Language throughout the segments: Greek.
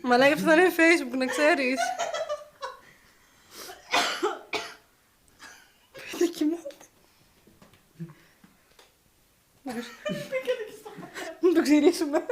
Μαλάκα, αυτό είναι Facebook, να ξέρεις. Πείτε κοιμάται. Να το ξυρίσουμε.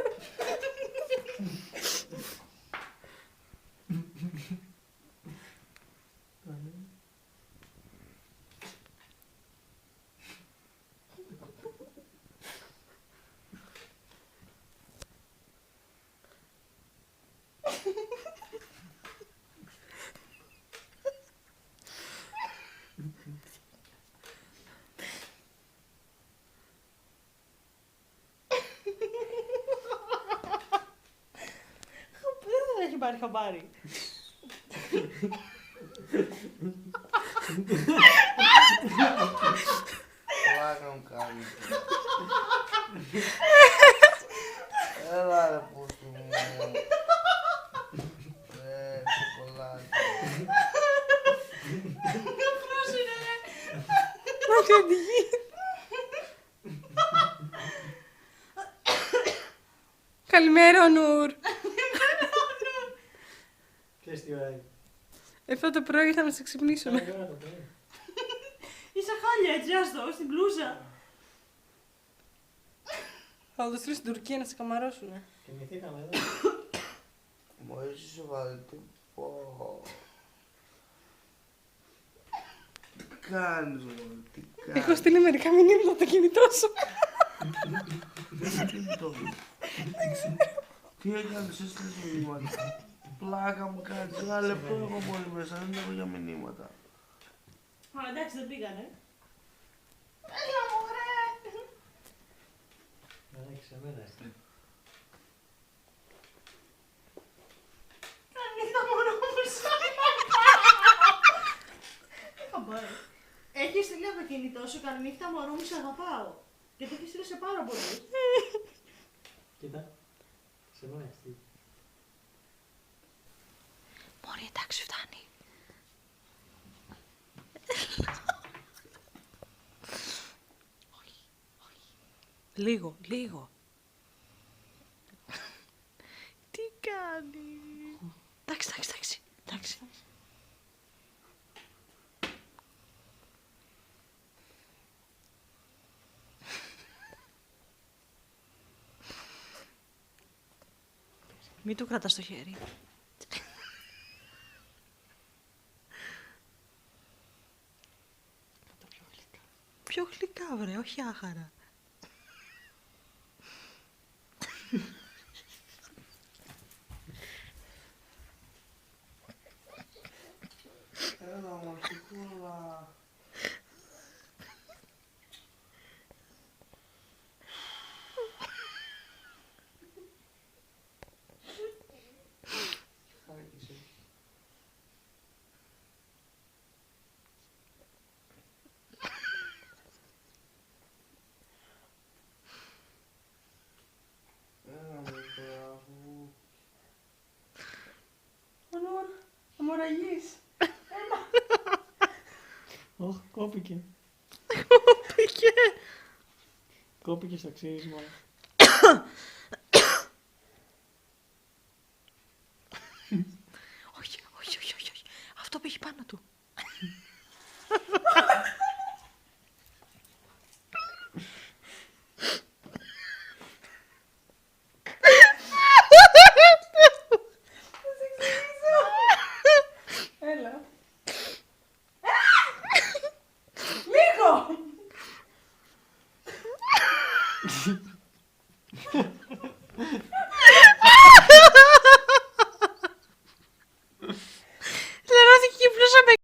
Δεν έχει πάρει χαμπάρι. Πλάκα μου κάνει. Έλα ρε πούστη μου. Σοκολάτα. Να σε οδηγεί. Καλημέρα, ο Νούρ. Ξέρεις τι ώρα είναι. 7 το πρωί ήρθα να σε ξυπνήσουμε. Είσαι χάλια έτσι, άστο, στην μπλούζα. Θα το στείλω στην Τουρκία να σε καμαρώσουνε. Κοιμηθήκαμε εδώ. Μόλις είσαι βάλει τι πω. Τι κάνεις μόνο, τι κάνεις. Έχω στείλει μερικά μηνύματα από το κινητό σου. Τι έκανες, έστειλες μηνύματα. Πλάκα μου κάνεις, ένα λεπτό έχω μόλι μέσα, δεν έχω για μηνύματα. Α, εντάξει, δεν πήγανε. Έλα μωρέ! Δεν έχεις εμένα, εσύ. Καληνύχτα μωρό μου, Έχει στείλει από το κινητό σου, καληνύχτα μωρό μου, σ' αγαπάω. Και το έχει στείλει σε πάρα πολλούς. Κοίτα, σε μένα έχει στείλει. Μωρή, εντάξει, φτάνει. Λίγο, λίγο. Τι κάνει. Εντάξει, εντάξει, εντάξει. Μην του κρατάς το χέρι. Πιο γλυκά, βρε, όχι άχαρα. Έλα μορφικούλα. Άρχισε. Έλα μικρά μου. Ο Νούρ, αμοραγείς. Ωχ, κόπηκε. Κόπηκε. Κόπηκε στο ξύρισμα. Όχι, όχι, όχι, όχι, όχι. Αυτό πήγε πάνω του. Έλα. Λίγο!